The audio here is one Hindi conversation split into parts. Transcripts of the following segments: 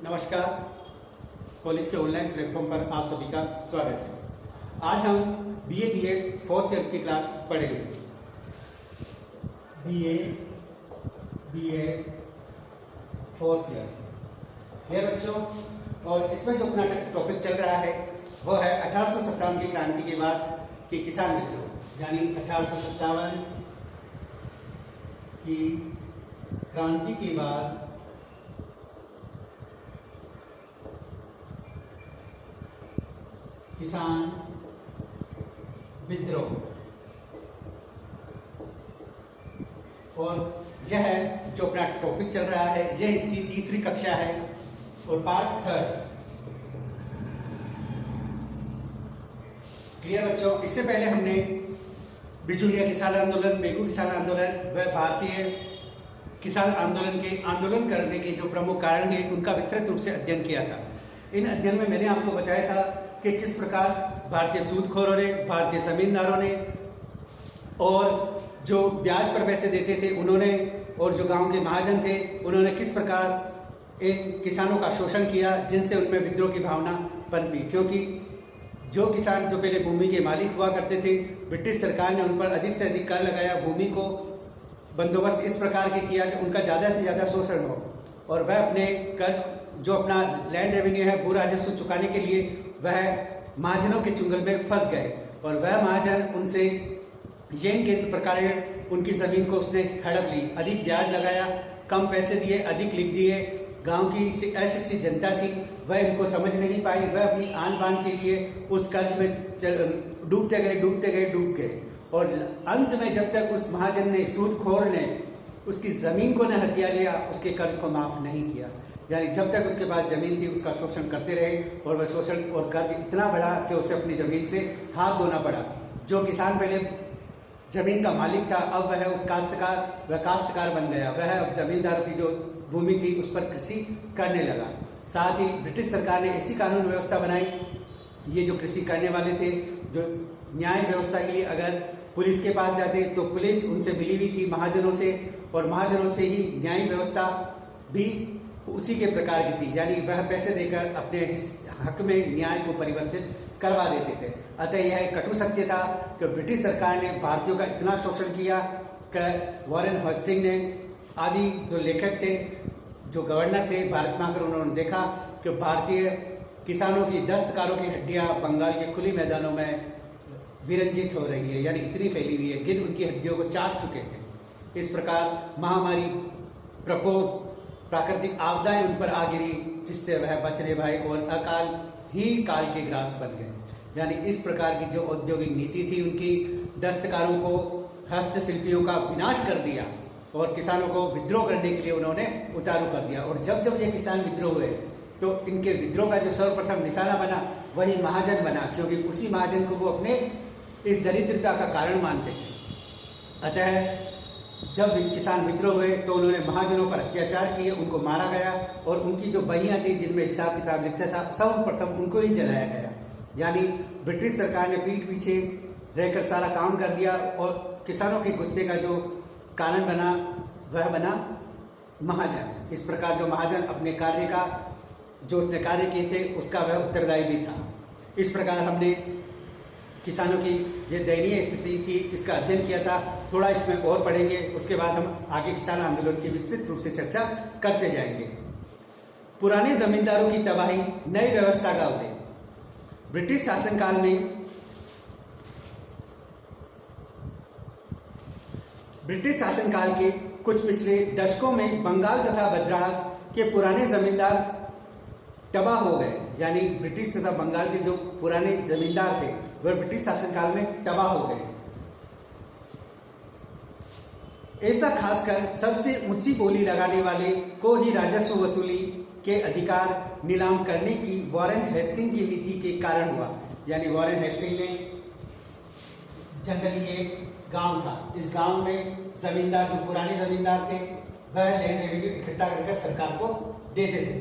नमस्कार। कॉलेज के ऑनलाइन प्लेटफॉर्म पर आप सभी का स्वागत है। आज हम बीए बीएड फोर्थ ईयर की क्लास पढ़ेंगे। बीए बीएड फोर्थ ईयर ये बच्चों, और इसमें जो अपना टॉपिक चल रहा है वो है 1857 की क्रांति के बाद के किसान विद्रोह, यानी 1857 की क्रांति के बाद किसान विद्रोह। और यह जो अपना टॉपिक चल रहा है यह इसकी तीसरी कक्षा है और पार्ट थर्ड। क्लियर बच्चों? इससे पहले हमने बिजुलिया किसान आंदोलन, बेगू किसान आंदोलन व भारतीय किसान आंदोलन के आंदोलन करने के जो प्रमुख कारण हैं उनका विस्तृत रूप से अध्ययन किया था। इन अध्ययन में मैंने आपको बताया था कि किस प्रकार भारतीय सूदखोरों ने, भारतीय जमींदारों ने और जो ब्याज पर पैसे देते थे उन्होंने, और जो गांव के महाजन थे उन्होंने किस प्रकार इन किसानों का शोषण किया, जिनसे उनमें विद्रोह की भावना पनपी। क्योंकि जो किसान जो पहले भूमि के मालिक हुआ करते थे, ब्रिटिश सरकार ने उन पर अधिक से अधिक कर लगाया। भूमि को बंदोबस्त इस प्रकार के किया कि उनका ज़्यादा से ज़्यादा शोषण हो, और वह अपने कर्ज जो अपना लैंड रेवेन्यू है भू राजस्व चुकाने के लिए वह महाजनों के चुंगल में फंस गए। और वह महाजन उनसे येन के प्रकार उनकी ज़मीन को उसने हड़प ली, अधिक ब्याज लगाया, कम पैसे दिए, अधिक लिख दिए। गांव की अशिक्षित जनता थी, वह इनको समझ नहीं पाई। वह अपनी आन बान के लिए उस कर्ज में डूबते गए। और अंत में जब तक उस महाजन ने, सूदखोर ने उसकी ज़मीन को न हथिया लिया, उसके कर्ज को माफ़ नहीं किया। यानी जब तक उसके पास ज़मीन थी उसका शोषण करते रहे, और वह शोषण और कर्ज इतना बढ़ा कि उसे अपनी ज़मीन से हाथ धोना पड़ा। जो किसान पहले ज़मीन का मालिक था, अब वह वह काश्तकार बन गया। वह अब ज़मींदारों की जो भूमि थी उस पर कृषि करने लगा। साथ ही ब्रिटिश सरकार ने ऐसी कानून व्यवस्था बनाई, ये जो कृषि करने वाले थे, जो न्याय व्यवस्था के लिए अगर पुलिस के पास जाते तो पुलिस उनसे मिली हुई थी महाजनों से, और महाजनों से ही न्याय व्यवस्था भी उसी के प्रकार की थी। यानी वह पैसे देकर अपने हक में न्याय को परिवर्तित करवा देते थे। अतः यह कटु सत्य था कि ब्रिटिश सरकार ने भारतीयों का इतना शोषण किया कि वॉरेन हेस्टिंग्स ने आदि जो लेखक थे, जो गवर्नर थे भारत में आकर उन्होंने देखा कि भारतीय किसानों की, दस्तकारों की हड्डियाँ बंगाल के खुली मैदानों में विरंजित हो रही है, यानी इतनी फैली हुई है, गिद्ध उनकी हड्डियों को चाट चुके थे। इस प्रकार महामारी, प्रकोप, प्राकृतिक आपदाएं उन पर आ गिरी, जिससे वह बच नहीं पाए और अकाल ही काल के ग्रास बन गए। यानी इस प्रकार की जो औद्योगिक नीति थी उनकी, दस्तकारों को, हस्तशिल्पियों का विनाश कर दिया और किसानों को विद्रोह करने के लिए उन्होंने उतारू कर दिया। और जब जब ये किसान विद्रोह हुए तो इनके विद्रोह का जो सर्वप्रथम निशाना बना वही महाजन बना, क्योंकि उसी महाजन को वो अपने इस दरिद्रता का कारण मानते हैं। अतः जब किसान विद्रोह हुए तो उन्होंने महाजनों पर अत्याचार किए, उनको मारा गया, और उनकी जो बहियाँ थी जिनमें हिसाब किताब लिखता था सर्वप्रथम उनको ही जलाया गया। यानी ब्रिटिश सरकार ने पीठ पीछे रहकर सारा काम कर दिया, और किसानों के गुस्से का जो कारण बना वह बना महाजन। इस प्रकार जो महाजन अपने कार्य का, जो उसने कार्य किए थे उसका वह उत्तरदायी भी था। इस प्रकार हमने किसानों की ये दयनीय स्थिति थी, इसका अध्ययन किया था। थोड़ा इसमें और पढ़ेंगे, उसके बाद हम आगे किसान आंदोलन की विस्तृत रूप से चर्चा करते जाएंगे। पुराने जमींदारों की तबाही, नई व्यवस्था का उदय। ब्रिटिश शासनकाल में ब्रिटिश शासनकाल के कुछ पिछले दशकों में बंगाल तथा मद्रास के पुराने जमींदार तबाह हो गए। यानी ब्रिटिश तथा बंगाल के जो पुराने जमींदार थे वह ब्रिटिश शासनकाल में तबाह हो गए। ऐसा खासकर सबसे ऊंची बोली लगाने वाले को ही राजस्व वसूली के अधिकार नीलाम करने की वॉरेन हेस्टिंग की नीति के कारण हुआ। यानी वॉरेन हेस्टिंग ने, जनरली एक गांव था, इस गांव में जमींदार, जो पुराने जमींदार थे, वह लैंड रेवेन्यू इकट्ठा कर सरकार को देते थे।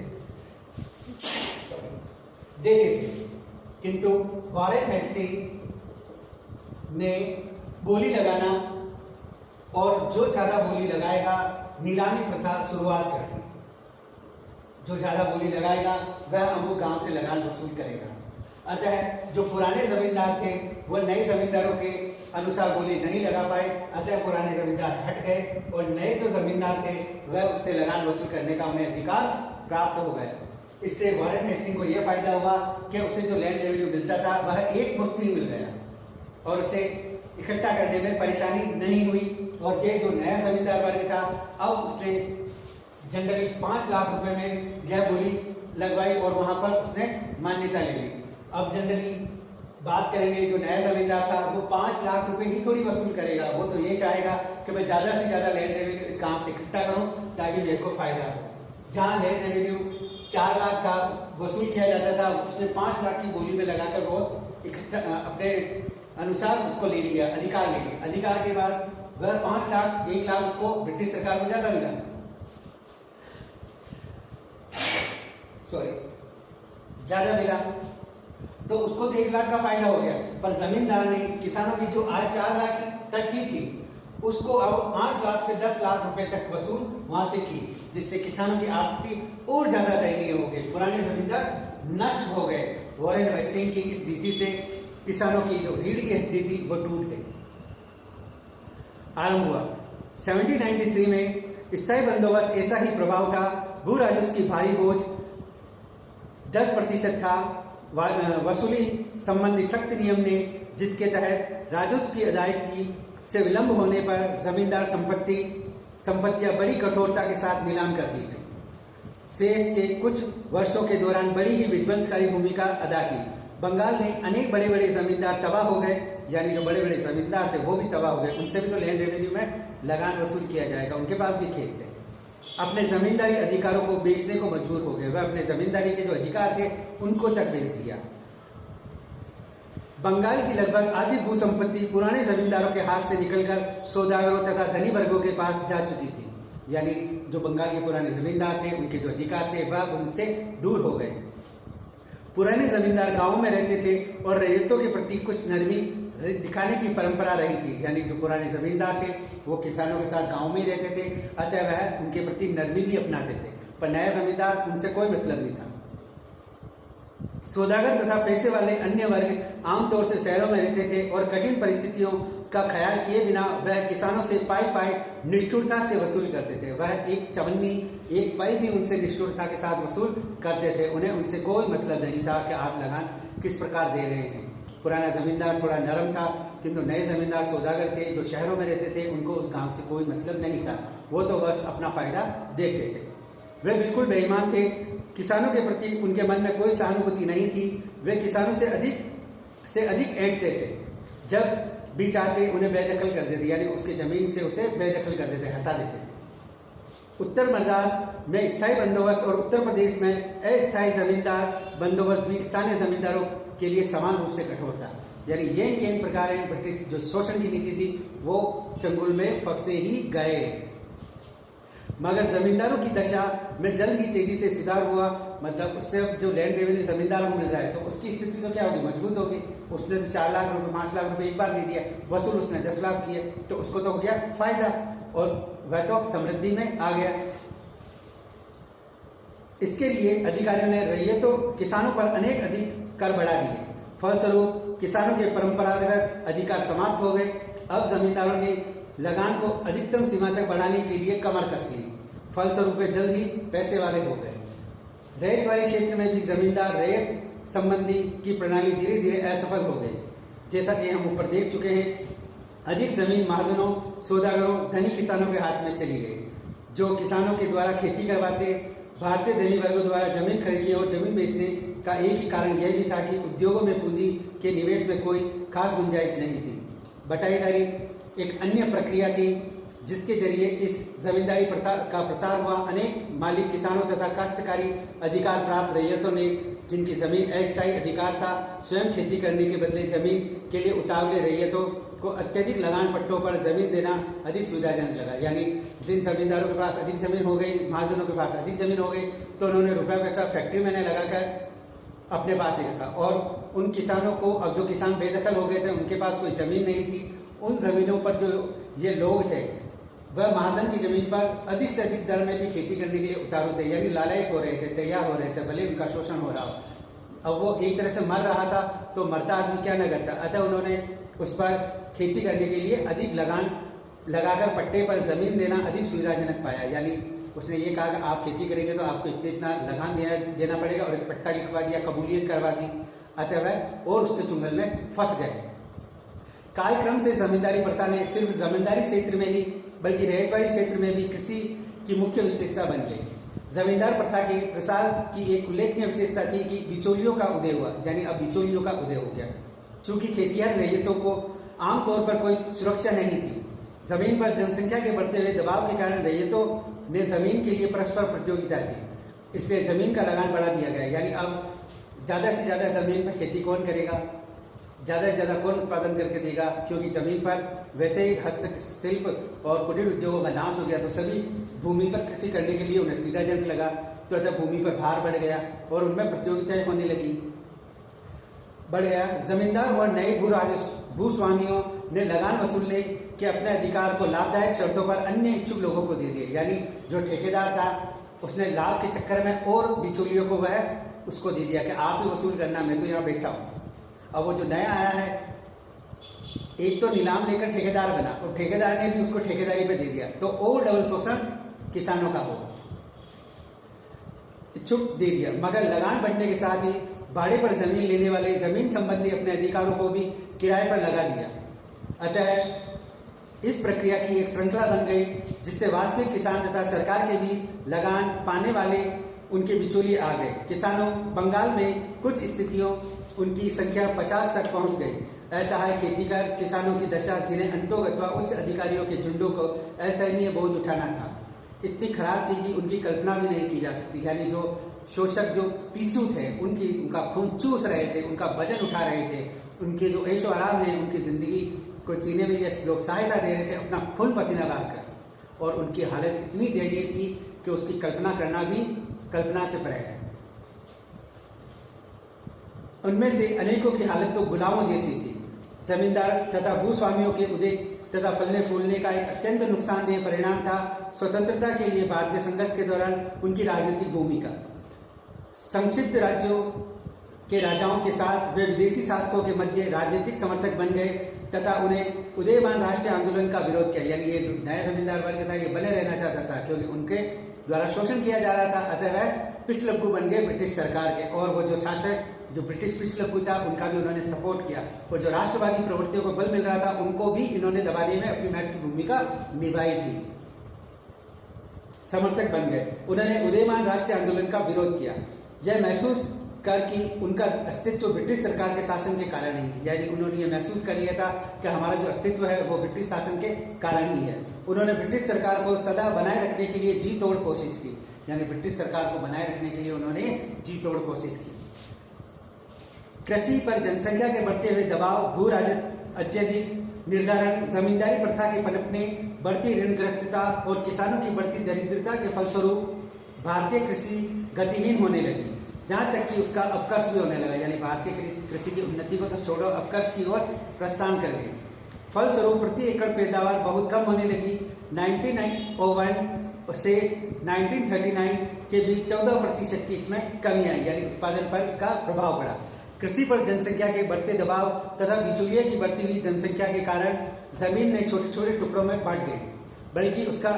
किंतु वॉरेन हेस्टिंग ने बोली लगाना और जो ज़्यादा बोली लगाएगा नीलामी प्रथा शुरुआत कर दी। जो ज़्यादा बोली लगाएगा वह अमुक गांव से लगान वसूल करेगा। अतः जो पुराने ज़मींदार थे वह नए ज़मींदारों के अनुसार बोली नहीं लगा पाए, अतः पुराने ज़मींदार हट गए और नए जो ज़मींदार थे वह उससे लगान वसूल करने का उन्हें अधिकार प्राप्त हो गया। इससे वॉरेन हेस्टिंग को यह फायदा हुआ कि उसे जो लैंड रेवेन्यू मिलता था वह एक मुश्त ही मिल गया और उसे इकट्ठा करने में परेशानी नहीं हुई। और ये जो नया ज़मींदार वर्ग था अब उसने जनरली 5 लाख रुपए में यह बोली लगवाई और वहाँ पर उसने मान्यता ले ली। अब जनरली बात करेंगे जो नया ज़मींदार था वो 5 लाख रुपए ही थोड़ी वसूल करेगा, वो तो ये चाहेगा कि मैं ज़्यादा से ज़्यादा लैंड रेवेन्यू इस गाँव से इकट्ठा करूँ ताकि मेरे को फ़ायदा हो। जहाँ लैंड रेवेन्यू 4 लाख का वसूल किया जाता था उसने 5 लाख की बोली में लगाकर वो इकट्ठा अपने अनुसार उसको ले लिया, अधिकार ले लिया। अधिकार के बाद वह 5 लाख 1 लाख उसको ब्रिटिश सरकार को ज़्यादा मिला, ज़्यादा मिला तो उसको तो 1 लाख का फायदा हो गया। पर जमींदार ने किसानों की जो आय 4 लाख तक ही थी उसको अब 8 लाख से 10 लाख रुपए तक वसूल वहां से की, जिससे किसानों की आर्थिक और ज्यादा दयनीय हो गई। पुराने जमींदार नष्ट हो गए। वॉरेन हेस्टिंग की इस नीति से किसानों की जो रीढ़ की हड्डी थी वो टूट गई। आरंभ हुआ 1793 में स्थायी बंदोबस्त ऐसा ही प्रभाव था। भू राजस्व की भारी बोझ 10% था। वसूली संबंधी सख्त नियम ने जिसके तहत राजस्व की अदायगी से विलंब होने पर जमींदार संपत्तियां बड़ी कठोरता के साथ नीलाम कर दी गई। शेष के कुछ वर्षों के दौरान बड़ी ही विध्वंसकारी भूमिका अदा की। बंगाल में अनेक बड़े बड़े जमींदार तबाह हो गए, यानी जो बड़े बड़े जमींदार थे वो भी तबाह हो गए। उनसे भी तो लैंड रेवेन्यू में लगान वसूल किया जाएगा, उनके पास भी खेत थे। अपने जमींदारी अधिकारों को बेचने को मजबूर हो गए। वह अपने जमींदारी के जो अधिकार थे उनको तक बेच दिया। बंगाल की लगभग आधी भू संपत्ति पुराने जमींदारों के हाथ से निकलकर सौदागरों तथा धनी वर्गों के पास जा चुकी थी। यानी जो बंगाल के पुराने जमींदार थे उनके जो अधिकार थे वह उनसे दूर हो गए। पुराने जमींदार गांवों में रहते थे और रैयतों के प्रति कुछ नरमी दिखाने की परंपरा रही थी। यानी जो पुराने जमींदार थे वो किसानों के साथ गांव में ही रहते थे, अतः वह उनके प्रति नरमी भी अपनाते थे। पर नया जमींदार उनसे कोई मतलब नहीं था। सौदागर तथा पैसे वाले अन्य वर्ग आमतौर से शहरों में रहते थे और कठिन परिस्थितियों का ख्याल किए बिना वह किसानों से पाई निष्ठुरता से वसूल करते थे। वह एक चवन्नी एक पाई भी उनसे निष्ठुरता के साथ वसूल करते थे। उन्हें उनसे कोई मतलब नहीं था कि आप लगान किस प्रकार दे रहे हैं। पुराना जमींदार थोड़ा नरम था, किंतु नए जमींदार सौदागर थे जो शहरों में रहते थे, उनको उस गांव से कोई मतलब नहीं था। वो तो बस अपना फायदा देखते थे। वे बिल्कुल बेईमान थे। किसानों के प्रति उनके मन में कोई सहानुभूति नहीं थी। वे किसानों से अधिक ऐंठते थे। जब भी चाहते उन्हें बेदखल कर देते, यानी उसकी जमीन से उसे बेदखल कर देते, हटा देते थे। उत्तर मद्रास में स्थायी बंदोबस्त और उत्तर प्रदेश में अस्थायी जमींदार बंदोबस्त भी स्थानीय जमींदारों के लिए समान रूप से कठोर था। यानी ये इन प्रकार ब्रिटिश जो शोषण की नीति थी वो चंगुल में फंसते ही गए। मगर जमींदारों की दशा में जल्द ही तेजी से सुधार हुआ। मतलब उससे जो लैंड रेवेन्यू जमींदारों को मिल रहा है तो उसकी स्थिति तो क्या होगी, मजबूत होगी। उसने तो 4 लाख रुपए 5 लाख रुपए एक बार दे दिया, वसूल उसने 10 लाख किए, तो उसको तो हो गया फायदा और वह तो समृद्धि में आ गया। इसके लिए अधिकारियों ने रैयतों किसानों पर अनेक अधिक कर बढ़ा दिए। फलस्वरूप किसानों के परंपरागत अधिकार समाप्त हो गए। अब जमींदारों ने लगान को अधिकतम सीमा तक बढ़ाने के लिए कमर कस ली। फलस्वरूप वे जल्द ही पैसे वाले हो गए। रैयत वाले क्षेत्र में भी जमींदार रैयत संबंधी की प्रणाली धीरे धीरे असफल हो गई। जैसा कि हम ऊपर देख चुके हैं, अधिक जमीन महाजनों, सौदागरों, धनी किसानों के हाथ में चली गई, जो किसानों के द्वारा खेती करवाते। भारतीय धनी वर्गों द्वारा जमीन खरीदने और जमीन बेचने का एक ही कारण यह भी था कि उद्योगों में पूंजी के निवेश में कोई खास गुंजाइश नहीं थी। बटाईदारी एक अन्य प्रक्रिया थी जिसके जरिए इस जमींदारी प्रथा का प्रसार हुआ। अनेक मालिक किसानों तथा काश्तकारी अधिकार प्राप्त रैयतों ने, जिनकी जमीन अस्थायी अधिकार था, स्वयं खेती करने के बदले जमीन के लिए उतावले रैयतों को अत्यधिक लगान पट्टों पर जमीन देना अधिक सुविधाजनक लगा। यानी जिन जमींदारों के पास अधिक जमीन हो गई, महाजनों के पास अधिक जमीन हो गई, तो उन्होंने रुपया पैसा फैक्ट्री में लगाकर अपने पास ही रखा। और उन किसानों को, अब जो किसान बेदखल हो गए थे, उनके पास कोई ज़मीन नहीं थी, उन ज़मीनों पर जो ये लोग थे वह महाजन की ज़मीन पर अधिक से अधिक दर में भी खेती करने के लिए उतारू थे, यानी लालयित हो रहे थे, तैयार हो रहे थे, भले उनका शोषण हो रहा हो। अब वो एक तरह से मर रहा था तो मरता आदमी क्या न करता, अतः उन्होंने उस पर खेती करने के लिए अधिक लगान लगाकर पट्टे पर ज़मीन देना अधिक सुविधाजनक पाया। यानी उसने ये कहा कि आप खेती करेंगे तो आपको इतना लगान देना पड़ेगा, और एक पट्टा लिखवा दिया, कबूलियत करवा दी। अतः वह और उसके चुंगल में फंस गए। कालक्रम से जमींदारी प्रथा ने सिर्फ जमींदारी क्षेत्र में ही बल्कि रैयतवाड़ी क्षेत्र में भी कृषि की मुख्य विशेषता बन गई। जमींदार प्रथा के प्रसार की एक उल्लेखनीय विशेषता थी कि बिचौलियों का उदय हुआ, यानी अब बिचौलियों का उदय हो गया। चूँकि खेतिहर रैयतों को आमतौर पर कोई सुरक्षा नहीं थी, जमीन पर जनसंख्या के बढ़ते हुए दबाव के कारण रैयतों ने जमीन के लिए परस्पर प्रतियोगिता की, इसलिए जमीन का लगान बढ़ा दिया गया। यानी अब ज़्यादा से ज़्यादा ज़मीन पर खेती कौन करेगा, ज़्यादा से ज़्यादा कौन उत्पादन करके देगा, क्योंकि ज़मीन पर वैसे ही हस्तशिल्प और कुटीर उद्योगों का नाश हो गया, तो सभी भूमि पर कृषि करने के लिए उन्हें सुविधाजनक लगा, तो अतः भूमि पर भार बढ़ गया और उनमें प्रतियोगिताएं होने लगी, बढ़ गया। जमींदार और नए भूस्वामियों ने लगान वसूलने के अपने अधिकार को लाभदायक शर्तों पर अन्य इच्छुक लोगों को दे दिए। यानी जो ठेकेदार था उसने लाभ के चक्कर में और बिचौलियों को वह उसको दे दिया कि आप ही वसूल करना, मैं तो यहाँ बैठा हूँ। अब वो जो नया आया है, एक तो नीलाम लेकर ठेकेदार बना और ठेकेदार ने भी उसको ठेकेदारी पे दे दिया, तो और डबल शोषण किसानों का होगा, इच्छुक दे दिया। मगर लगान बढ़ने के साथ ही भाड़े पर जमीन लेने वाले जमीन संबंधी अपने अधिकारों को भी किराए पर लगा दिया। अतः इस प्रक्रिया की एक श्रृंखला बन गई, जिससे वास्तविक किसान तथा सरकार के बीच लगान पाने वाले उनके बिचौलिए आ गए। किसानों बंगाल में कुछ स्थितियों उनकी संख्या 50 तक पहुंच गई। ऐसा है खेतीकार किसानों की दशा, जिन्हें अंतों अथवा उच्च अधिकारियों के झुंडों को असहनीय बोझ उठाना था, इतनी खराब थी कि उनकी कल्पना भी नहीं की जा सकती। यानी जो शोषक, जो पीसू थे, उनका खून चूस रहे थे, उनका वजन उठा रहे थे, उनके जो ऐशो आराम है, उनकी ज़िंदगी को जीने में ये लोग सहायता दे रहे थे अपना खून पसीना बहाकर, और उनकी हालत इतनी दयनीय थी कि उसकी कल्पना करना भी कल्पना से परे है। उनमें से अनेकों की हालत तो गुलामों जैसी थी। जमींदार तथा भूस्वामियों के उदय तथा फलने फूलने का एक अत्यंत नुकसानदेह परिणाम था स्वतंत्रता के लिए भारतीय संघर्ष के दौरान उनकी राजनीतिक भूमिका। संक्षिप्त राज्यों के राजाओं के साथ वे विदेशी शासकों के मध्य राजनीतिक समर्थक बन गए तथा उन्हें उदयमान राष्ट्रीय आंदोलन का विरोध किया। यानी ये जो नया जमींदार वर्ग था, ये बने रहना चाहता था, क्योंकि उनके द्वारा शोषण किया जा रहा था, अतः वह पिछलग्गू बन गए ब्रिटिश सरकार के। और वो जो शासक, जो ब्रिटिश पिछलग्गू था, उनका भी उन्होंने सपोर्ट किया, और जो राष्ट्रवादी प्रवृत्तियों को बल मिल रहा था, उनको भी इन्होंने दबाने में अपनी महत्वपूर्ण भूमिका निभाई थी, समर्थक बन गए। उन्होंने उदयमान राष्ट्रीय आंदोलन का विरोध किया, यह महसूस कर कि उनका अस्तित्व ब्रिटिश सरकार के शासन के कारण ही है। यानी उन्होंने ये महसूस कर लिया था कि हमारा जो अस्तित्व है वो ब्रिटिश शासन के कारण ही है। उन्होंने ब्रिटिश सरकार को सदा बनाए रखने के लिए जी तोड़ कोशिश की। यानी ब्रिटिश सरकार को बनाए रखने के लिए उन्होंने जी तोड़ कोशिश की। कृषि पर जनसंख्या के बढ़ते हुए दबाव, भू राजस्व अत्यधिक निर्धारण, जमींदारी प्रथा के पनपने, बढ़ती ऋणग्रस्तता और किसानों की बढ़ती दरिद्रता के फलस्वरूप भारतीय कृषि गतिहीन होने लगी, यहाँ तक कि उसका अपकर्ष भी होने लगा। यानी भारतीय कृषि की उन्नति को तो छोड़ो, अपकर्ष की ओर प्रस्थान कर गई। फलस्वरूप प्रति एकड़ पैदावार बहुत कम होने लगी। 1901 से 1939 के बीच 14% की इसमें कमी आई, यानी उत्पादन पर इसका प्रभाव पड़ा। कृषि पर जनसंख्या के बढ़ते दबाव तथा बिचौलिए की बढ़ती हुई जनसंख्या के कारण जमीन ने छोटे छोटे टुकड़ों में बांट गई, बल्कि उसका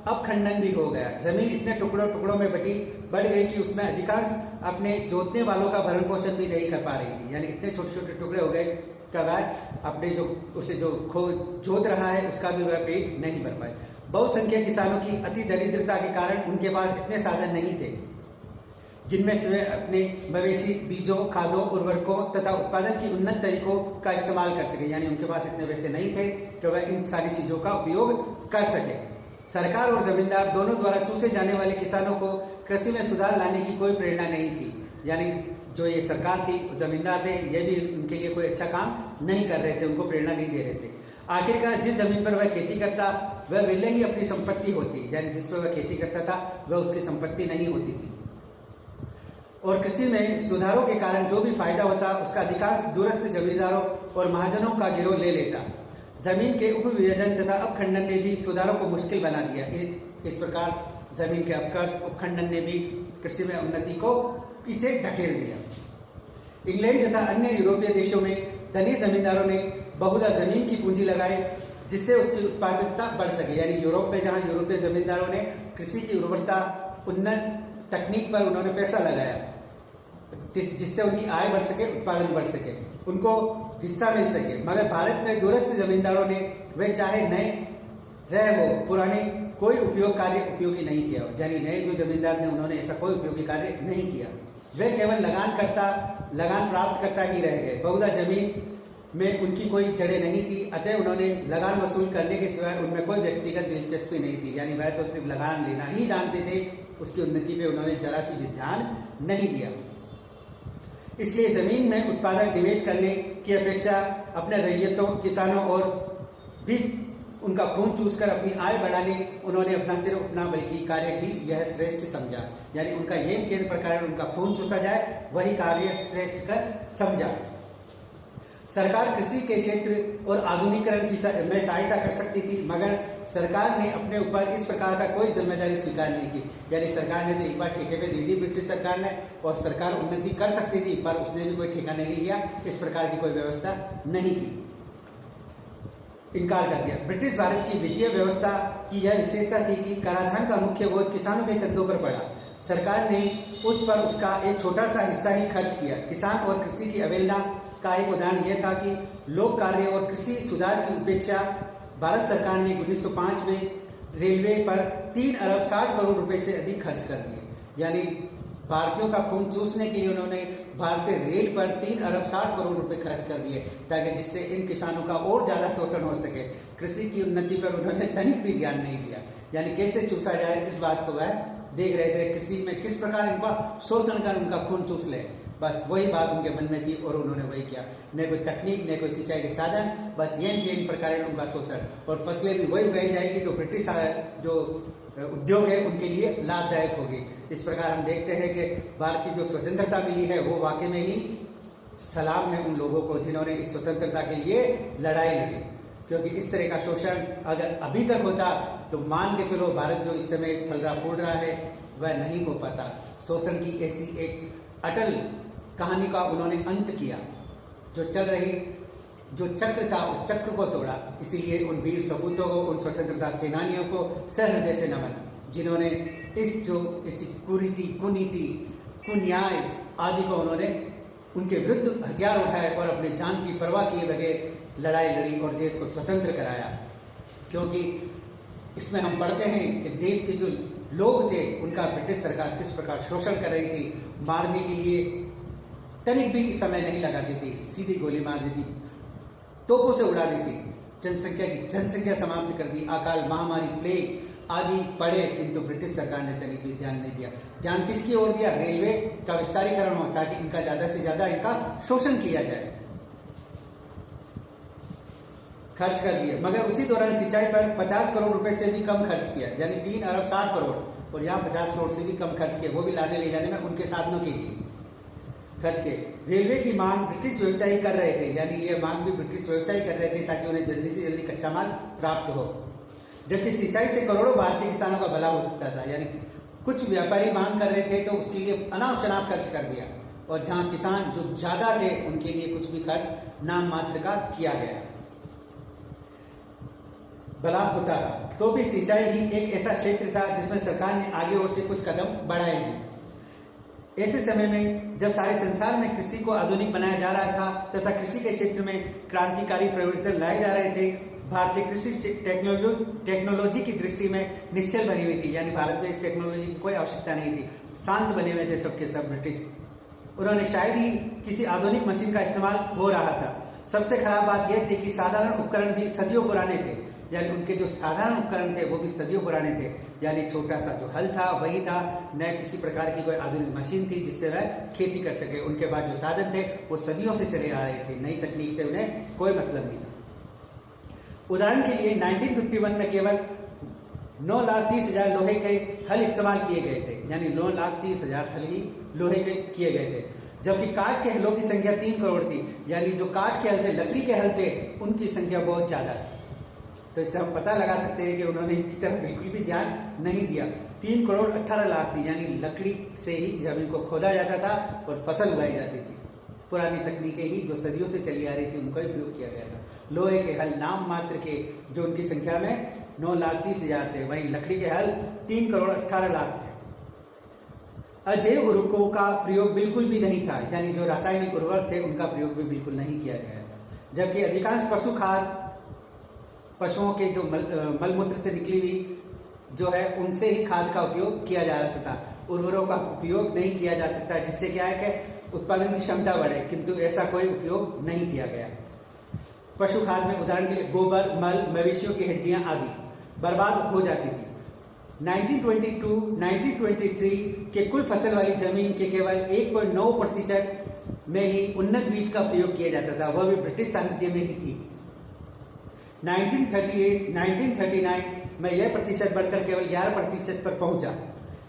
अपखंडन भी हो गया। जमीन इतने टुकड़ों में बढ़ गई कि उसमें अधिकांश अपने जोतने वालों का भरण पोषण भी नहीं कर पा रही थी। यानी इतने छोटे छोटे टुकड़े हो गए कि वह अपने जो जोत रहा है उसका भी वह पेट नहीं भर पाए। बहुसंख्यक किसानों की अति दरिद्रता के कारण उनके पास इतने साधन नहीं थे जिनमें से वे अपने मवेशी बीजों, खादों, उर्वरकों तथा उत्पादन की उन्नत तरीकों का इस्तेमाल कर सके। यानी उनके पास इतने पैसे नहीं थे कि वह इन सारी चीज़ों का उपयोग कर सके। सरकार और जमींदार दोनों द्वारा चूसे जाने वाले किसानों को कृषि में सुधार लाने की कोई प्रेरणा नहीं थी। यानी जो ये सरकार थी, जमींदार थे, ये भी उनके लिए कोई अच्छा काम नहीं कर रहे थे, उनको प्रेरणा नहीं दे रहे थे। आखिरकार जिस जमीन पर वह खेती करता वह पहले ही अपनी संपत्ति होती, यानी जिस पर वह खेती करता था वह उसकी संपत्ति नहीं होती थी। और कृषि में सुधारों के कारण जो भी फायदा होता उसका अधिकांश दूरस्थ जमींदारों और महाजनों का गिरोह ले लेता। जमीन के उपविभाजन तथा अपखंडन ने भी सुधारों को मुश्किल बना दिया। इस प्रकार जमीन के अपकर्ष उपखंडन ने भी कृषि में उन्नति को पीछे धकेल दिया। इंग्लैंड तथा अन्य यूरोपीय देशों में धनी जमींदारों ने बहुधा जमीन की पूंजी लगाई जिससे उसकी उत्पादकता बढ़ सके। यानी यूरोप में जहाँ यूरोपीय जमींदारों ने कृषि की उर्वरता उन्नत तकनीक पर उन्होंने पैसा लगाया जिससे उनकी आय बढ़ सके, उत्पादन बढ़ सके, उनको हिस्सा मिल सके। मगर भारत में दूरस्थ जमींदारों ने वे चाहे नए रहे वो पुराने कोई उपयोग कार्य उपयोगी नहीं किया। यानी नए जो जमींदार थे उन्होंने ऐसा कोई उपयोगी कार्य नहीं किया। वे केवल लगान प्राप्त करता ही रह गए। बहुधा जमीन में उनकी कोई जड़ें नहीं थी, अतः उन्होंने लगान वसूल करने के सिवाय उनमें कोई व्यक्तिगत दिलचस्पी नहीं थी। यानी वह तो सिर्फ लगान लेना ही जानते थे, उसकी उन्नति पे उन्होंने जरा सी भी ध्यान नहीं दिया। इसलिए ज़मीन में उत्पादक निवेश करने की अपेक्षा अपने रैयतों, किसानों और भी उनका खून चूसकर अपनी आय बढ़ाने उन्होंने अपना सिर्फ अपना बल्कि कार्य भी यह श्रेष्ठ समझा। यानी उनका येन केन प्रकार उनका खून चूसा जाए वही कार्य श्रेष्ठ कर समझा। सरकार कृषि के क्षेत्र और आधुनिकीकरण में सहायता कर सकती थी, मगर सरकार ने अपने ऊपर इस प्रकार का कोई जिम्मेदारी स्वीकार नहीं की। यानी सरकार ने तो एक बार ठेके पे दे दी ब्रिटिश सरकार ने, और सरकार उन्नति कर सकती थी पर उसने भी कोई ठेका नहीं लिया, इस प्रकार की कोई व्यवस्था नहीं की, इनकार कर दिया। ब्रिटिश भारत की वित्तीय व्यवस्था की यह विशेषता थी कि कराधान का मुख्य बोझ किसानों के कंधों पर पड़ा। सरकार ने उस पर उसका एक छोटा सा हिस्सा ही खर्च किया। किसान और कृषि की अवहेलना का एक उदाहरण यह था कि लोक कार्य और कृषि सुधार की उपेक्षा भारत सरकार ने 1905 में रेलवे पर 3 अरब 60 करोड़ रुपए से अधिक खर्च कर दिए। यानी भारतीयों का खून चूसने के लिए उन्होंने भारतीय रेल पर 3 अरब 60 करोड़ रुपए खर्च कर दिए, ताकि जिससे इन किसानों का और ज़्यादा शोषण हो सके। कृषि की उन्नति पर उन्होंने तनिक भी ध्यान नहीं दिया। यानी कैसे चूसा जाए इस बात को वह देख रहे थे, कृषि में किस प्रकार इनका शोषण कर उनका खून चूस ले, बस वही बात उनके मन में थी और उन्होंने वही किया। न कोई तकनीक, न कोई सिंचाई के साधन, बस ये इन प्रकार उनका शोषण, और फसलें भी वही उगाई जाएगी जो ब्रिटिश जो उद्योग है उनके लिए लाभदायक होगी। इस प्रकार हम देखते हैं कि भारत की जो स्वतंत्रता मिली है वो वाकई में ही सलाम है उन लोगों को जिन्होंने इस स्वतंत्रता के लिए लड़ाई लड़ी, क्योंकि इस तरह का शोषण अगर अभी तक होता तो मान के चलो भारत जो इस समय फल रहा फूल रहा है वह नहीं हो पाता। शोषण की ऐसी एक अटल कहानी का उन्होंने अंत किया। जो चल रही जो चक्र था उस चक्र को तोड़ा। इसीलिए उन वीर सपूतों को, उन स्वतंत्रता सेनानियों को सहृदय से नमन, जिन्होंने इस जो इसी कुरीति, कुनीति, कुन्याय आदि को उन्होंने उनके विरुद्ध हथियार उठाए और अपने जान की परवाह किए बगैर लड़ाई लड़ी और देश को स्वतंत्र कराया। क्योंकि इसमें हम पढ़ते हैं कि देश के जो लोग थे उनका ब्रिटिश सरकार किस प्रकार शोषण कर रही थी। मारने के लिए तनिक भी समय नहीं लगाती थी, सीधी गोली मार देती, तोपों से उड़ा देती, जनसंख्या समाप्त कर दी, अकाल, महामारी, प्लेग आदि पड़े, किंतु ब्रिटिश सरकार ने तनिक भी ध्यान नहीं दिया। ध्यान किसकी ओर दिया? रेलवे का विस्तारीकरण हो ताकि इनका ज़्यादा से ज़्यादा इनका शोषण किया जाए, खर्च कर दिए। मगर उसी दौरान सिंचाई पर 50 करोड़ रुपए से भी कम खर्च किया, यानी 3 अरब 60 करोड़, और यहाँ 50 करोड़ से भी कम खर्च किए, वो भी लाने ले जाने में उनके साधनों के लिए खर्च किए। रेलवे की मांग ब्रिटिश व्यवसायी कर रहे थे, यानी ये मांग भी ब्रिटिश व्यवसायी कर रहे थे ताकि उन्हें जल्दी से जल्दी कच्चा माल प्राप्त हो, जबकि सिंचाई से करोड़ों भारतीय किसानों का भला हो सकता था। यानी कुछ व्यापारी मांग कर रहे थे तो उसके लिए अनाप शनाप खर्च कर दिया, और जहाँ किसान जो ज़्यादा थे उनके लिए कुछ भी खर्च नाम मात्र का किया गया, भला होता रहा। तो भी सिंचाई ही एक ऐसा क्षेत्र था जिसमें सरकार ने आगे और से कुछ कदम बढ़ाए हैं। ऐसे समय में जब सारे संसार में कृषि को आधुनिक बनाया जा रहा था तथा कृषि के क्षेत्र में क्रांतिकारी परिवर्तन लाए जा रहे थे, भारतीय कृषि टेक्नोलॉजी की दृष्टि में निश्चल बनी हुई थी। यानी भारत में इस टेक्नोलॉजी की कोई आवश्यकता नहीं थी, शांत बने हुए थे सबके सब ब्रिटिश। उन्होंने शायद ही किसी आधुनिक मशीन का इस्तेमाल हो रहा था। सबसे खराब बात यह थी कि साधारण उपकरण भी सदियों पुराने थे, यानी उनके जो साधारण उपकरण थे वो भी सदियों पुराने थे। यानी छोटा सा जो हल था वही था, न किसी प्रकार की कोई आधुनिक मशीन थी जिससे वह खेती कर सके। उनके पास जो साधन थे वो सदियों से चले आ रहे थे, नई तकनीक से उन्हें कोई मतलब नहीं था। उदाहरण के लिए 1951 में केवल 9,30,000 लोहे के हल इस्तेमाल किए गए थे। यानी 9,30,000 हल ही लोहे के किए गए थे, जबकि काठ के हलों की संख्या 3 करोड़ थी। यानी जो काठ के हल थे, लकड़ी के हल थे, उनकी संख्या बहुत ज़्यादा है। तो इससे हम पता लगा सकते हैं कि उन्होंने इसकी तरफ बिल्कुल भी ध्यान नहीं दिया। 3 करोड़ 18 लाख थी, यानी लकड़ी से ही जमीन को खोदा जाता था और फसल उगाई जाती थी। पुरानी तकनीकें ही जो सदियों से चली आ रही थी, उनका उपयोग किया गया था। लोहे के हल नाम मात्र के, जो उनकी संख्या में 9,30,000 थे, वहीं लकड़ी के हल 3 करोड़ 18 लाख थे। अजैव उर्वरकों का प्रयोग बिल्कुल भी नहीं था, यानी जो रासायनिक उर्वरक थे उनका प्रयोग भी बिल्कुल नहीं किया गया था। जबकि अधिकांश पशु खाद, पशुओं के जो मलमूत्र से निकली हुई जो है, उनसे ही खाद का उपयोग किया जा सकता था। उर्वरकों का उपयोग नहीं किया जा सकता, जिससे क्या है कि उत्पादन की क्षमता बढ़े, किंतु ऐसा कोई उपयोग नहीं किया गया। पशु खाद में उदाहरण के लिए गोबर, मल, मवेशियों की हड्डियां आदि बर्बाद हो जाती थी। 1922-1923 के कुल फसल वाली जमीन के केवल 1.9% में ही उन्नत बीज का प्रयोग किया जाता था, वह भी ब्रिटिश साहित्य में ही थी। 1938-1939 में यह प्रतिशत बढ़कर केवल 11% पर पहुंचा।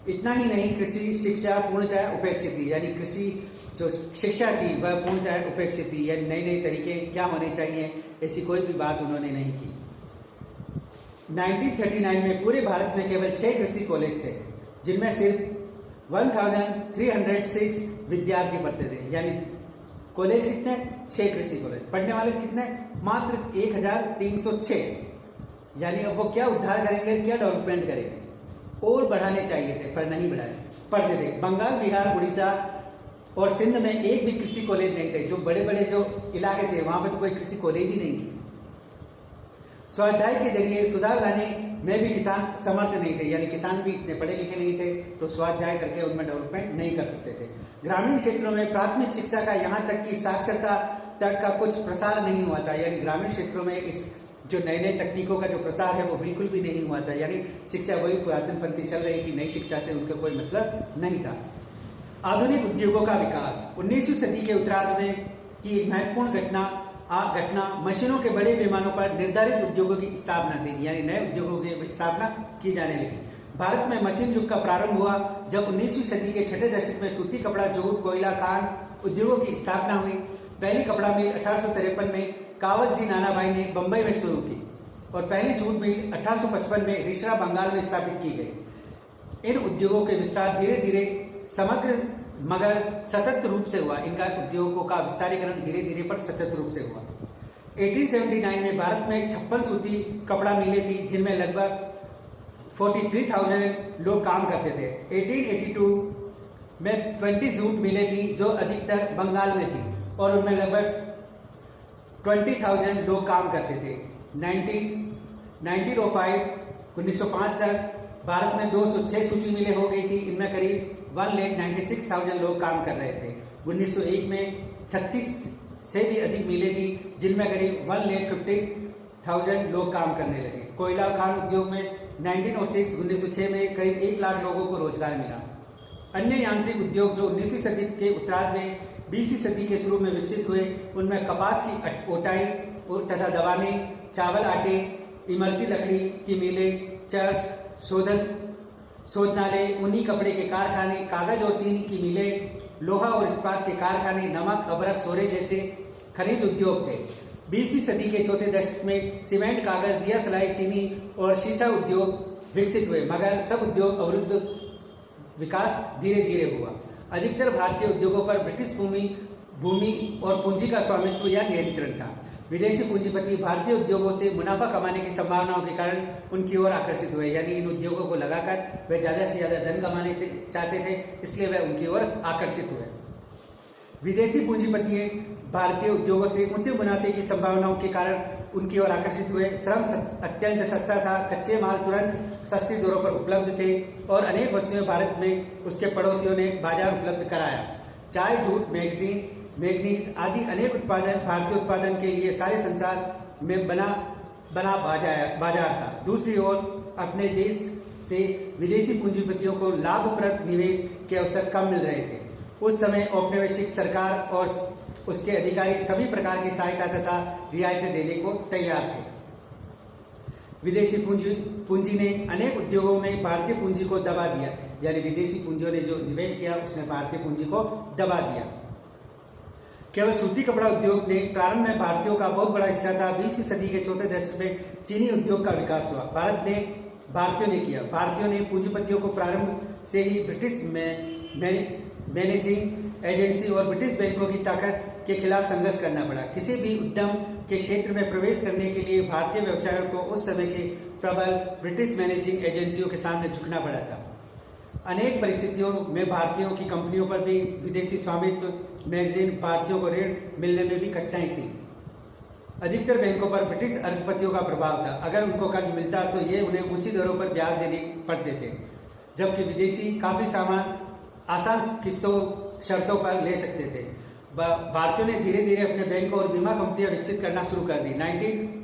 इतना ही नहीं, कृषि शिक्षा पूर्णतः उपेक्षित थी, यानी कृषि जो शिक्षा थी वह पूर्णतः उपेक्षित थी, यानी नए नए तरीके क्या होने चाहिए, ऐसी कोई भी बात उन्होंने नहीं की। 1939 में पूरे भारत में केवल 6 कृषि कॉलेज थे, जिनमें सिर्फ 1306 विद्यार्थी पढ़ते थे। यानी कॉलेज कितने? 6 कृषि कॉलेज। पढ़ने वाले कितने? मात्र 1306। यानी अब वो क्या उद्धार करेंगे, क्या डेवलपमेंट करेंगे? और बढ़ाने चाहिए थे, पर नहीं बढ़ाए। पढ़ते थे। बंगाल, बिहार, उड़ीसा और सिंध में एक भी कृषि कॉलेज नहीं थे। जो बड़े बड़े जो इलाके थे, वहाँ पे तो कोई कृषि कॉलेज ही नहीं थी। स्वाध्याय के जरिए सुधार लाने में भी किसान समर्थ नहीं थे, यानी किसान भी इतने पढ़े लिखे नहीं थे, तो स्वाध्याय करके उनमें डेवलपमेंट नहीं कर सकते थे। ग्रामीण क्षेत्रों में प्राथमिक शिक्षा का, यहाँ तक कि साक्षरता तक का कुछ प्रसार नहीं हुआ था। यानी ग्रामीण क्षेत्रों में इस जो नए नए तकनीकों का जो प्रसार है वो बिल्कुल भी नहीं हुआ था। यानी शिक्षा वही पुरातनपंथी चल रही थी, नई शिक्षा से उनका कोई मतलब नहीं था। आधुनिक उद्योगों का विकास 19वीं सदी के उत्तरार्ध में की महत्वपूर्ण घटना मशीनों के बड़े पैमानों पर निर्धारित उद्योगों की स्थापना थी, यानी नए उद्योगों की स्थापना की जाने लगी। भारत में मशीन युग का प्रारंभ हुआ जब 19वीं सदी के छठे दशक में सूती, कपड़ा, जूट, कोयला, खान उद्योगों की स्थापना हुई। पहली कपड़ा मिल 1853 में कावस जी नानाभाई ने बंबई में शुरू की और पहली जूट मिल 1855 में रिसरा, बंगाल में स्थापित की गई। इन उद्योगों के विस्तार धीरे धीरे समग्र मगर सतत रूप से हुआ। इनका उद्योगों का विस्तारीकरण धीरे धीरे पर सतत रूप से हुआ। 1879 में भारत में 56 सूती कपड़ा मिलें थी, जिनमें लगभग 43,000 लोग काम करते थे। 1882 में 20 जूट मिलें थी, जो अधिकतर बंगाल में थी और उनमें लगभग 20,000 लोग काम करते थे। 1905 तक भारत में 206 सूती मिलें हो गई थी, इनमें करीब 1,96,000 लोग काम कर रहे थे। 1901 में 36 से भी अधिक मिलें थी, जिनमें करीब 1,50,000 लोग काम करने लगे। कोयला खान उद्योग में 1906 में करीब 1 लाख लोगों को रोजगार मिला। अन्य यांत्रिक उद्योग जो 19वीं सदी के उत्तरार्ध में 20वीं सदी के शुरू में विकसित हुए, उनमें कपास की ओटाई तथा दवाने, चावल, आटे, इमरती लकड़ी की मिलें, चर्स, शोधनालय, ऊनी कपड़े के कारखाने, कागज और चीनी की मिलें, लोहा और इस्पात के कारखाने, नमक, अबरक, सोरे जैसे खनिज उद्योग थे। 20वीं सदी के चौथे दशक में सीमेंट, कागज, दिया सलाई, चीनी और शीशा उद्योग विकसित हुए, मगर सब उद्योग अवरुद्ध विकास धीरे धीरे हुआ। अधिकतर भारतीय उद्योगों पर ब्रिटिश भूमि और पूंजी का स्वामित्व या नियंत्रण था। विदेशी पूंजीपति भारतीय उद्योगों से मुनाफा कमाने की संभावनाओं के कारण उनकी ओर आकर्षित हुए, यानी इन उद्योगों को लगाकर वे ज़्यादा से ज़्यादा धन कमाने चाहते थे, इसलिए वे उनकी ओर आकर्षित हुए। विदेशी पूंजीपति भारतीय उद्योगों से ऊंचे मुनाफे की संभावनाओं के कारण उनकी ओर आकर्षित हुए। श्रम अत्यंत सस्ता था, कच्चे माल तुरंत सस्ती दरों पर उपलब्ध थे और अनेक वस्तुएं भारत में उसके पड़ोसियों ने बाजार उपलब्ध कराया। चाय, जूट, मैग्नीज आदि अनेक उत्पादन भारतीय उत्पादन के लिए सारे संसार में बना बाजार था। दूसरी ओर अपने देश से विदेशी पूंजीपतियों को लाभप्रद निवेश के अवसर कम मिल रहे थे। उस समय औपनिवेशिक सरकार और उसके अधिकारी सभी प्रकार की सहायता तथा रियायतें देने को तैयार थे। विदेशी पूंजी ने अनेक उद्योगों में भारतीय पूंजी को दबा दिया। यानी विदेशी पूंजियों ने जो निवेश किया उसने भारतीय पूंजी को दबा दिया। केवल सूती कपड़ा उद्योग ने प्रारंभ में भारतीयों का बहुत बड़ा हिस्सा था। 20वीं सदी के चौथे दशक में चीनी उद्योग का विकास हुआ। भारतीयों ने किया। भारतीयों ने पूंजीपतियों को प्रारंभ से ही ब्रिटिश मैनेजिंग एजेंसी और ब्रिटिश बैंकों की ताकत के खिलाफ संघर्ष करना पड़ा। किसी भी उद्यम के क्षेत्र में प्रवेश करने के लिए भारतीय व्यवसायों को उस समय के प्रबल ब्रिटिश मैनेजिंग एजेंसियों के सामने झुकना पड़ा था। अनेक परिस्थितियों में भारतीयों की कंपनियों पर भी विदेशी स्वामित्व मैगजीन भारतीयों को ऋण मिलने में भी कठिनाई थी। अधिकतर बैंकों पर ब्रिटिश अरबपतियों का प्रभाव था। अगर उनको कर्ज मिलता तो ये उन्हें ऊंची दरों पर ब्याज देने पड़ते थे, जबकि विदेशी काफ़ी सामान आसान किस्तों शर्तों पर ले सकते थे। भारतीयों ने धीरे धीरे अपने बैंक और बीमा कंपनियां विकसित करना शुरू कर दी।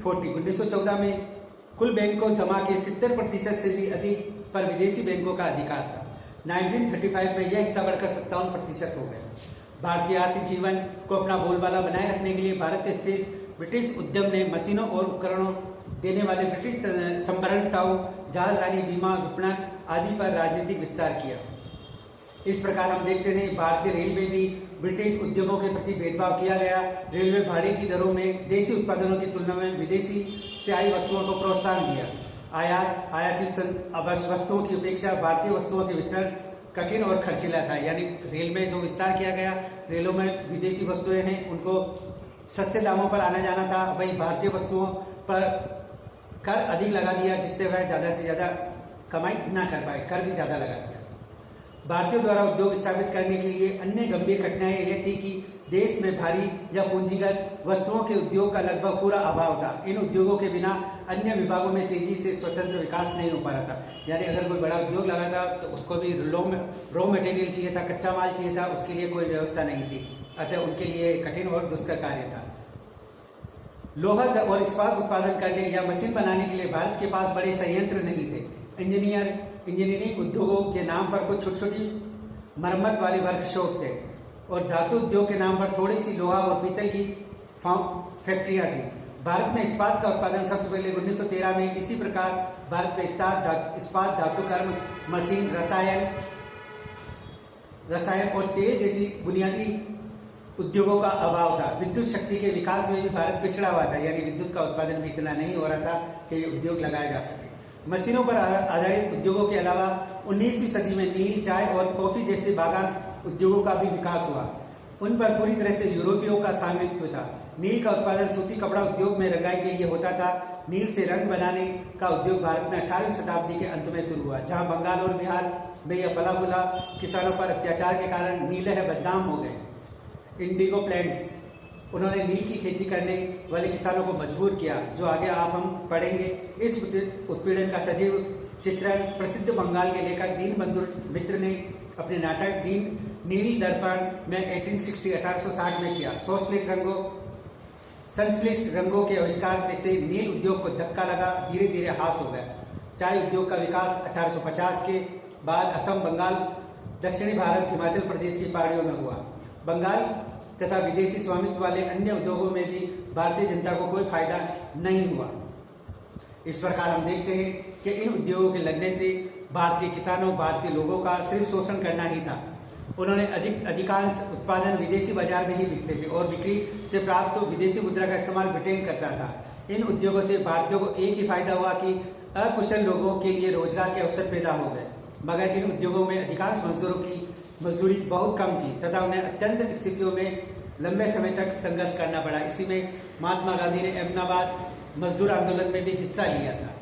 1914 में कुल बैंकों जमा के 70% से भी अधिक पर विदेशी बैंकों का अधिकार था। 1935 में यह हिस्सा बढ़कर 57% हो गया। भारतीय आर्थिक जीवन को अपना बोलबाला बनाए रखने के लिए भारत स्थित ब्रिटिश उद्यम ने मशीनों और उपकरणों देने वाले ब्रिटिश संभरणताओं, जहाजरानी, बीमा, विपणन आदि पर राजनीतिक विस्तार किया। इस प्रकार हम देखते हैं भारतीय रेलवे भी ब्रिटिश उद्यमों के प्रति भेदभाव किया गया। रेलवे भाड़े की दरों में देशी उत्पादनों की तुलना में विदेशी से आई वस्तुओं को प्रोत्साहन दिया। आयाती वस्तुओं की अपेक्षा भारतीय वस्तुओं के वितरण कठिन और खर्चीला था। यानी रेल में जो विस्तार किया गया, रेलों में विदेशी वस्तुएं हैं उनको सस्ते दामों पर आना जाना था, वही भारतीय वस्तुओं पर कर अधिक लगा दिया, जिससे वह ज़्यादा से ज़्यादा कमाई ना कर पाए, कर भी ज़्यादा लगा दिया। भारतीयों द्वारा उद्योग स्थापित करने के लिए अन्य गंभीर कठिनाई यह थी कि देश में भारी या पूंजीगत वस्तुओं के उद्योग का लगभग पूरा अभाव था। इन उद्योगों के बिना अन्य विभागों में तेजी से स्वतंत्र विकास नहीं हो पा रहा था। यानी अगर कोई बड़ा उद्योग लगा था तो उसको भी रॉ मटेरियल चाहिए था, कच्चा माल चाहिए था, उसके लिए कोई व्यवस्था नहीं थी। अतः उनके लिए कठिन और दुष्कर कार्य था। लोहा और इस्पात उत्पादन करने या मशीन बनाने के लिए भारत के पास बड़े संयंत्र नहीं थे। इंजीनियरिंग उद्योगों के नाम पर कुछ छोटी छोटी मरम्मत वाले वर्कशॉप थे और धातु उद्योग के नाम पर थोड़ी सी लोहा और पीतल की फैक्ट्रियां थी। भारत में इस्पात का उत्पादन सबसे पहले 1913 में इसी प्रकार भारत में इस्पात, धातुकर्म, मशीन, रसायन और तेल जैसी बुनियादी उद्योगों का अभाव था। विद्युत शक्ति के विकास में भी भारत पिछड़ा हुआ था। यानी विद्युत का उत्पादन भी इतना नहीं हो रहा था कि ये उद्योग लगाया जा सके। मशीनों पर आधारित उद्योगों के अलावा 19वीं सदी में नील, चाय और कॉफ़ी जैसे बागान उद्योगों का भी विकास हुआ। उन पर पूरी तरह से यूरोपियों का स्वामित्व था। नील का उत्पादन सूती कपड़ा उद्योग में रंगाई के लिए होता था। नील से रंग बनाने का उद्योग भारत में 18वीं शताब्दी के अंत में शुरू हुआ, जहाँ बंगाल और बिहार में यह फला फूला किसानों पर अत्याचार के कारण नीलह बदनाम हो गए। इंडिगो प्लांट्स, उन्होंने नील की खेती करने वाले किसानों को मजबूर किया, जो आगे हम पढ़ेंगे। इस उत्पीड़न का सजीव चित्रण प्रसिद्ध बंगाल के लेखक दीनबंधु मित्र ने अपने नाटक नील दर्पण में 1860 में किया। संश्लिष्ट रंगों के आविष्कार में से नील उद्योग को धक्का लगा, धीरे धीरे हास हो गया। चाय उद्योग का विकास 1850 के बाद असम, बंगाल, दक्षिणी भारत, हिमाचल प्रदेश की पहाड़ियों में हुआ। बंगाल तथा विदेशी स्वामित्व वाले अन्य उद्योगों में भी भारतीय जनता को कोई फायदा नहीं हुआ। इस प्रकार हम देखते हैं कि इन उद्योगों के लगने से भारतीय किसानों, भारतीय लोगों का सिर्फ शोषण करना ही था। उन्होंने अधिकांश उत्पादन विदेशी बाजार में ही बिकते थे और बिक्री से प्राप्त विदेशी मुद्रा का इस्तेमाल ब्रिटेन करता था। इन उद्योगों से भारतीयों को एक ही फायदा हुआ कि अकुशल लोगों के लिए रोजगार के अवसर पैदा हो गए, मगर इन उद्योगों में अधिकांश मजदूरों की मजदूरी बहुत कम थी तथा उन्हें अत्यंत स्थितियों में लंबे समय तक संघर्ष करना पड़ा। इसी में महात्मा गांधी ने अहमदाबाद मजदूर आंदोलन में भी हिस्सा लिया था।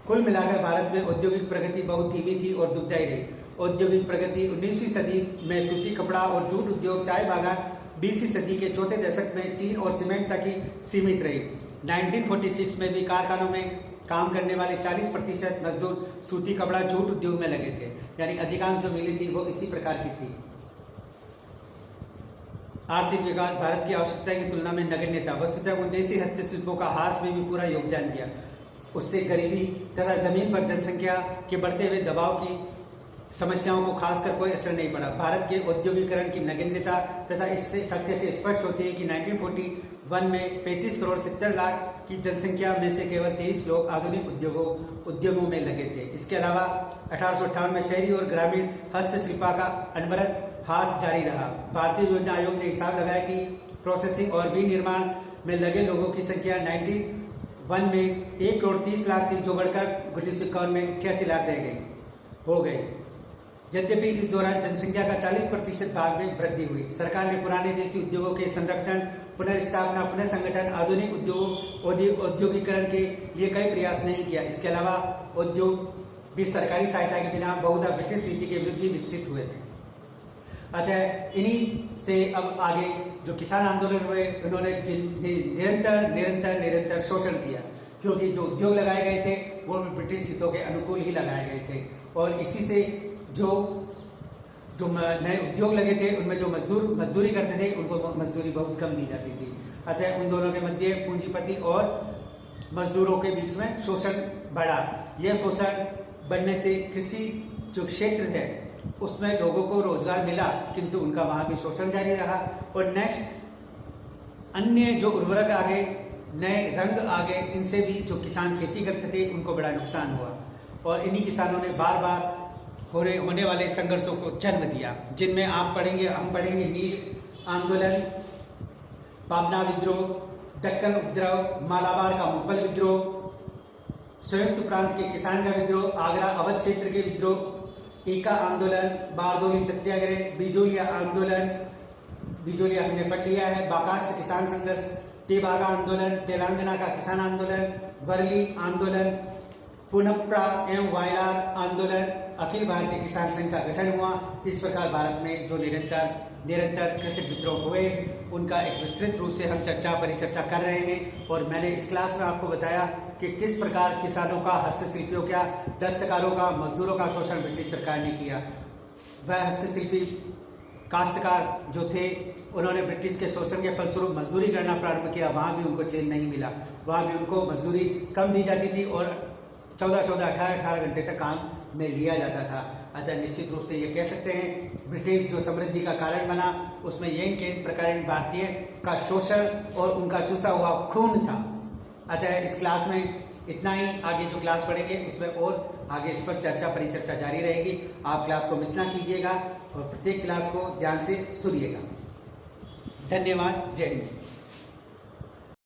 कुल मिलाकर भारत में औद्योगिक प्रगति बहुत धीमी थी और दुखदायी रही। औद्योगिक प्रगति 19वीं सदी में सूती कपड़ा और जूट उद्योग, चाय बागान 20वीं सदी के चौथे दशक में चीन और सीमेंट तक ही सीमित रही। 1946 में भी कारखानों में काम करने वाले 40% मजदूर सूती कपड़ा, जूट उद्योग में लगे थे। यानी अधिकांश जो मिली थी वो इसी प्रकार की थी। आर्थिक विकास भारत की आवश्यकता की तुलना में नगण्य था। वस्तुतः विदेशी हस्तशिल्पों का हास में भी पूरा योगदान दिया। उससे गरीबी तथा जमीन पर जनसंख्या के बढ़ते हुए दबाव की समस्याओं को खासकर कोई असर नहीं पड़ा। भारत के औद्योगिकरण की नगण्यता तथा इससे तथ्य से स्पष्ट होती है कि 1941 में 35 करोड़ 70 लाख की जनसंख्या में से केवल 23 लोग आधुनिक उद्योगों में लगे थे। इसके अलावा 1858 में शहरी और ग्रामीण हस्तशिल्पा का अनवरत हास जारी रहा। भारतीय योजना आयोग ने हिसाब लगाया कि प्रोसेसिंग और विनिर्माण में लगे लोगों की संख्या 91 में 1 करोड़ 30 लाख थी, जो बढ़कर 1951 में 88 लाख हो गई। यद्यपि इस दौरान जनसंख्या का 40% भाग में वृद्धि हुई। सरकार ने पुराने देसी उद्योगों के संरक्षण, पुनर्स्थापना, पुनः संगठन, आधुनिक औद्योगिकरण के लिए कई प्रयास नहीं किया। इसके अलावा उद्योग भी सरकारी सहायता के बिना बहुधा ब्रिटिश नीति के विरुद्ध ही विकसित हुए थे। अतः इन्हीं से अब आगे जो किसान आंदोलन हुए, उन्होंने निरंतर शोषण किया, क्योंकि जो उद्योग लगाए गए थे वो भी ब्रिटिश हितों के अनुकूल ही लगाए गए थे। और इसी से जो नए उद्योग लगे थे उनमें जो मजदूरी करते थे उनको मजदूरी बहुत कम दी जाती थी। अतः उन दोनों के मध्य पूंजीपति और मजदूरों के बीच में शोषण बढ़ा। यह शोषण बढ़ने से कृषि जो क्षेत्र है उसमें लोगों को रोजगार मिला, किंतु उनका वहाँ भी शोषण जारी रहा। और नेक्स्ट अन्य जो उर्वरक आ गए, नए रंग आ गए, इनसे भी जो किसान खेती करते थे उनको बड़ा नुकसान हुआ। और इन्हीं किसानों ने बार बार होने वाले संघर्षों को जन्म दिया, जिनमें हम पढ़ेंगे नील आंदोलन, पाबना विद्रोह, दक्कन उपद्रव, मालाबार का मुगल विद्रोह, संयुक्त प्रांत के किसान का विद्रोह, आगरा अवध क्षेत्र के विद्रोह, ईका आंदोलन, बारदोली सत्याग्रह, बिजोलिया आंदोलन, बिजोलिया हमने पढ़ लिया है, बाकास्त किसान संघर्ष, तेबागा आंदोलन, तेलंगाना का किसान आंदोलन, वर्ली आंदोलन, पुनप्रा एवं वायलार आंदोलन, अखिल भारतीय किसान संघ का गठन हुआ। इस प्रकार भारत में जो निरंतर कृषि विद्रोह हुए उनका एक विस्तृत रूप से हम परिचर्चा कर रहे हैं। और मैंने इस क्लास में आपको बताया कि किस प्रकार किसानों का, हस्तशिल्पियों का, दस्तकारों का, मजदूरों का शोषण ब्रिटिश सरकार ने किया। वह हस्तशिल्पी काश्तकार जो थे उन्होंने ब्रिटिश के शोषण के फलस्वरूप मजदूरी करना प्रारंभ किया। वहाँ भी उनको चैन नहीं मिला, वहाँ भी उनको मजदूरी कम दी जाती थी और 18 घंटे तक काम में लिया जाता था। अतः निश्चित रूप से ये कह सकते हैं ब्रिटिश जो समृद्धि का कारण बना उसमें यंग के प्रकार भारतीय का शोषण और उनका चूसा हुआ खून था। अतः इस क्लास में इतना ही। आगे जो क्लास पढ़ेंगे उसमें और आगे इस पर परिचर्चा जारी रहेगी। आप क्लास को मिस ना कीजिएगा और प्रत्येक क्लास को ध्यान से सुनिएगा। धन्यवाद। जय हिंद।